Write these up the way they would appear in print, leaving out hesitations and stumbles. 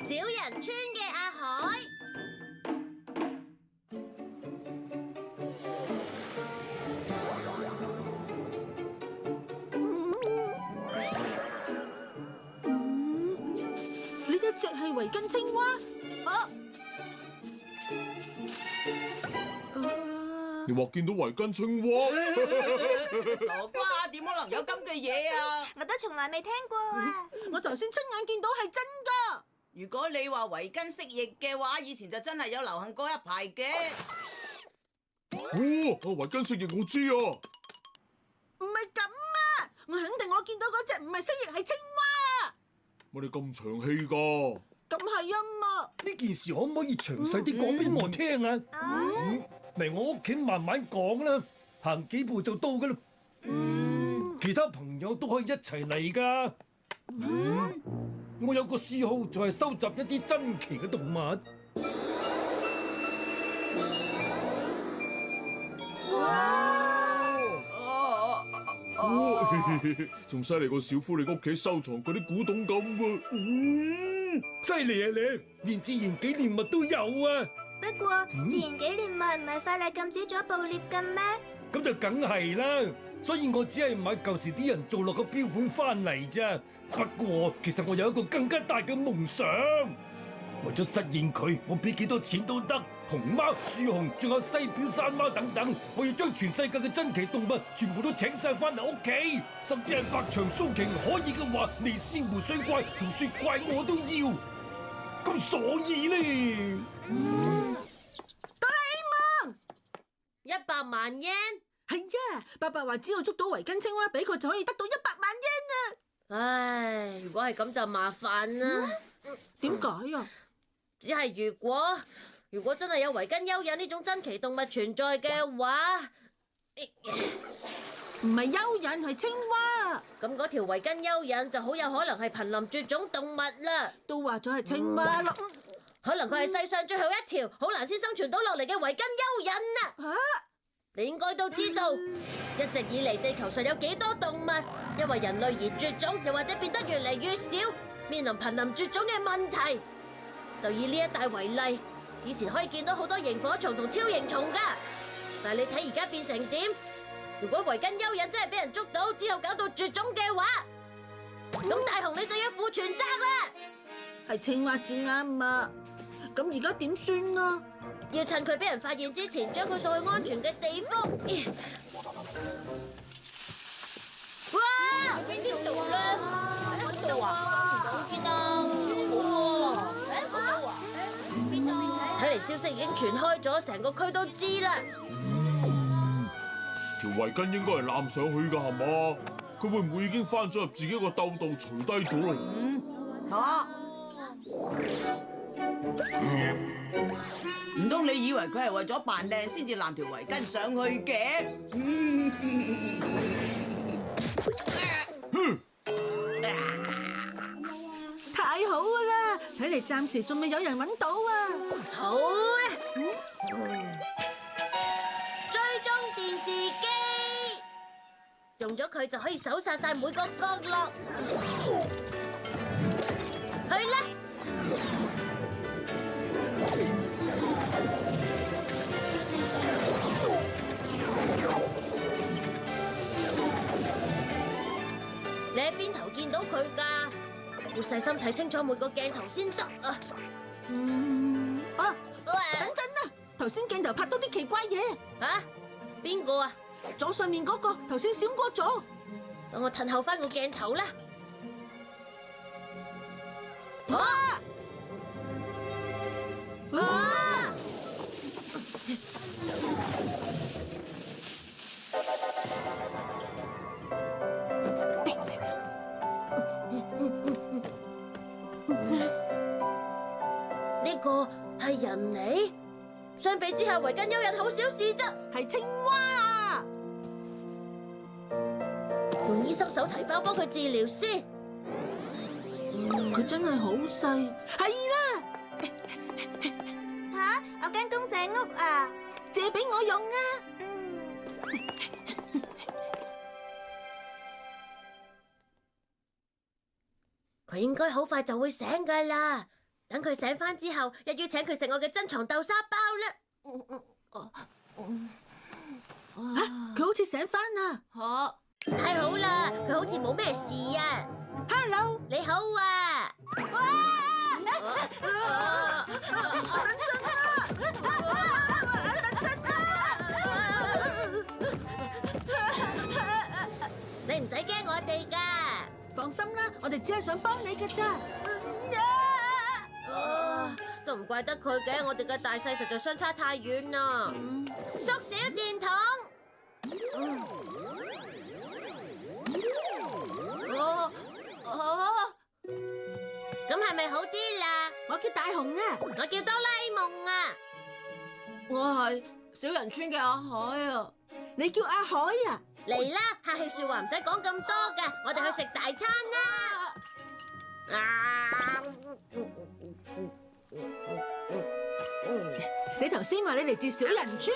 小人村嘅阿海。呢一隻係圍巾青蛙。你話見到圍巾青蛙？傻瓜，點可能有咁嘅嘢啊？我都從來未聽過啊！我頭先親眼見到係真㗎。如果你話圍巾蜥蜴嘅話，以前就真係有流行過一排嘅。哦，圍巾蜥蜴我知啊。唔係咁啊！我肯定我見到嗰隻唔係蜥蜴，係青蛙啊！乜你咁長氣㗎？咁係啊嘛！呢件事可唔可以詳細啲講俾我聽啊？嚟我屋企慢慢講啦，行幾步就到噶啦。其他朋友都可以一齊嚟噶。我有個嗜好就係收集一啲珍奇嘅動物。仲犀利過小夫你屋企收藏嗰啲古董咁喎。犀利啊你，連自然紀念物都有啊！不過自然紀念物唔係法例禁止咗捕獵嘅咩？咁就梗係啦，所以我只係買舊時啲人做落個標本翻嚟咋。不過其實我有一個更加大嘅夢想，為咗實現佢，我俾幾多錢都得。熊貓、樹熊，仲有西邊山貓等等，我要將全世界嘅珍奇動物全部都請晒翻嚟屋企，甚至係白長鬚鯨，可以嘅話，尼斯湖水怪同雪怪我都要。咁所以咧，哆啦 A 夢100萬yen。係啊！爸爸話只要捉到圍巾青蛙，俾佢就可以得到100萬yen啊！唉，如果係咁就麻煩啦。點解啊？只係如果真係有圍巾蚯蚓呢種珍奇動物存在嘅話，唔係蚯蚓，係青蛙。咁嗰條圍巾蚯蚓就好有可能係瀕臨絕種動物啦。都話咗係青蛙咯。可能佢係世上最後一條好難先生存到落嚟嘅圍巾蚯蚓啊！嚇！你應該都知道，一直以嚟地球上有幾多動物因為人類而絕種，又或者變得越嚟越少，面臨瀕臨絕種嘅問題。就以呢一帶為例，以前可以見到好多螢火蟲同超螢蟲噶，但係你睇而家變成點？如果圍巾蚯蚓真係俾人捉到，之後搞到絕種嘅話，咁大雄你就要負全責啦！係青蛙至啱啊！咁而家點算啊？要趁佢俾人發現之前，將佢送去安全嘅地方。哇！邊度咧？喺度啊！邊啊？好喎！喺度啊！邊度？睇嚟消息已經傳開咗，成個區都知啦。條圍巾應該係攬上去㗎係嘛？佢會唔會已經翻咗入自己個兜度除低咗啊？唔通你以為佢係為咗扮靚先至攬條圍巾上去嘅？太好㗎啦！睇嚟暫時仲未有人揾到啊！好啦，追蹤電視機，用咗佢就可以搜殺晒每個角落。去啦！你喺邊頭見到佢㗎？要細心睇清楚每個鏡頭先得啊！等陣啊！頭先鏡頭拍到啲奇怪嘢。嚇？邊個啊？左上面嗰個頭先閃過咗。等我褪後翻個鏡頭啦！呢個係人嚟，相比之下，圍巾蚯蚓好小事啫。係青蛙啊！用醫生手提包幫佢治療先。佢真係好細。係啦，吓，我間公仔屋啊，借俾我用啊！佢應該好快就會醒噶啦。等佢醒翻之後，一於請佢食我嘅珍藏豆沙包啦。佢好似醒翻啦。太好啦，佢好似冇咩事啊。Hello，你好啊。等陣啊！你唔使驚我哋噶。放心啦，我哋只係想幫你嘅咋。都唔怪得佢嘅，我哋嘅大細實在相差太遠啦。縮小電筒。咁係咪好啲啦？我叫大雄啊，我叫哆啦 A 夢啊。我係小人村嘅阿海啊。你叫阿海啊？嚟啦，客氣說話唔使講咁多噶，我哋去食大餐啦。你頭先話你嚟自小人村？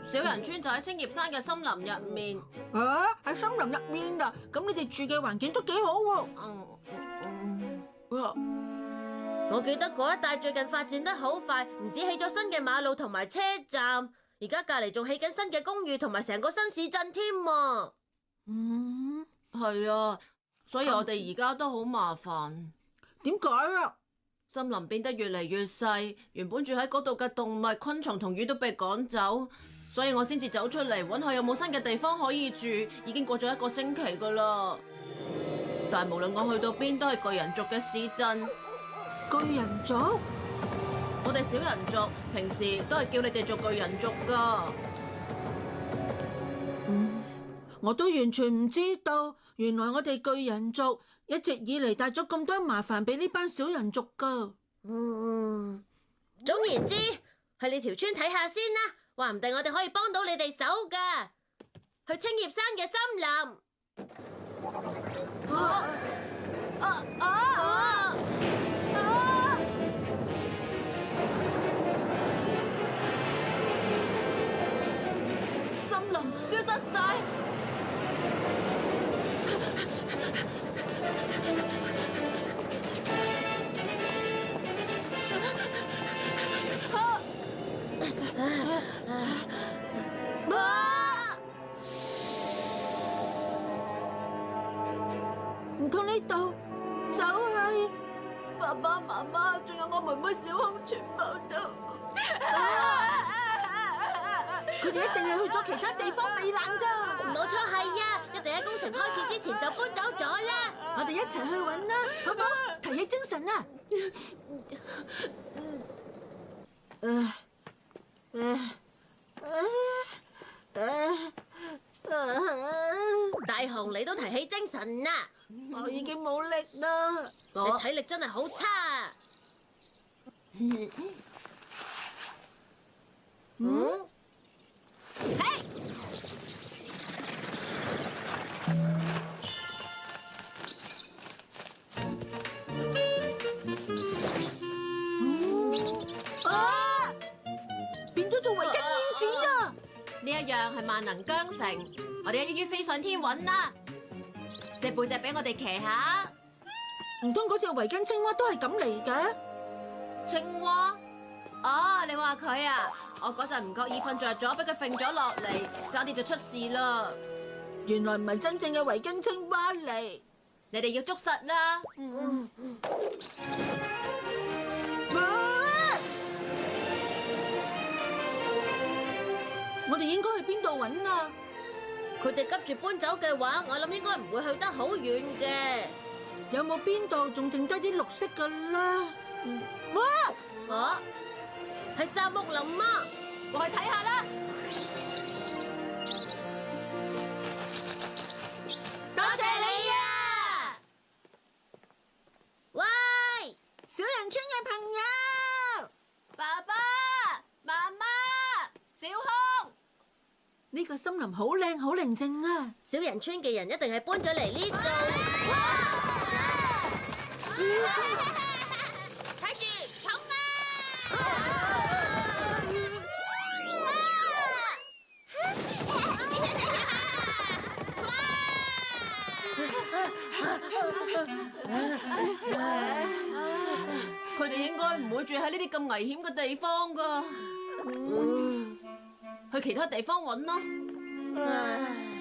小人村就喺青葉山嘅森林入面。啊，喺森林入面啊？咁你哋住嘅環境都幾好喎。我記得嗰一帶最近發展得好快，唔止起咗新嘅馬路同埋車站，而家隔籬仲起緊新嘅公寓同埋成個新市鎮添。係啊，所以我哋而家都好麻煩。點解啊？森林變得越嚟越細，原本住喺嗰度嘅動物、昆蟲同魚都被趕走，所以我先至走出嚟揾下有冇新嘅地方可以住。已經過咗1個星期噶啦，但係無論我去到邊都係巨人族嘅市鎮。巨人族？我哋小人族平時都係叫你哋做巨人族噶。我都完全唔知道，原來我哋巨人族一直以嚟帶咗咁多麻煩俾呢班小人族噶。總言之，去你條村睇下先啦，話唔定我哋可以幫到你哋手噶。去青葉山嘅森林。森林消失晒。唔通呢度就係爸爸媽媽，仲有我妹妹小紅全部都，佢哋一定係去咗其他地方避難咋。冇錯係啊，一定喺工程開始之前就搬走咗啦。我哋一齊去揾啦，好唔好？提起精神啊！大雄，你都提起精神啦！我已經冇力啦。你體力真係好差。變咗做維根燕子啊！呢一樣係萬能韁繩，我哋一於飛上天揾啦！隻背脊俾我哋騎下。唔通嗰隻維根青蛙都係咁嚟嘅？青蛙？哦，你話佢啊？我嗰陣唔覺意瞓着咗，俾佢揈咗落嚟，差啲就出事啦。原來唔係真正嘅維根青蛙嚟。你哋要捉實啦！我哋應該去邊度揾啊？佢哋急住搬走嘅話，我諗應該唔會去得好遠嘅。有冇邊度仲剩低啲綠色㗎啦？啊，係雜木林啊！過去睇下啦。多謝你啊！喂，小人村嘅朋友，爸爸、媽媽、小空，呢個森林好靚，好寧靜啊！小人村嘅人一定係搬咗嚟呢度。睇住，衝啊！佢哋應該唔會住喺呢啲咁危險嘅地方噶。去其他地方揾啦。唉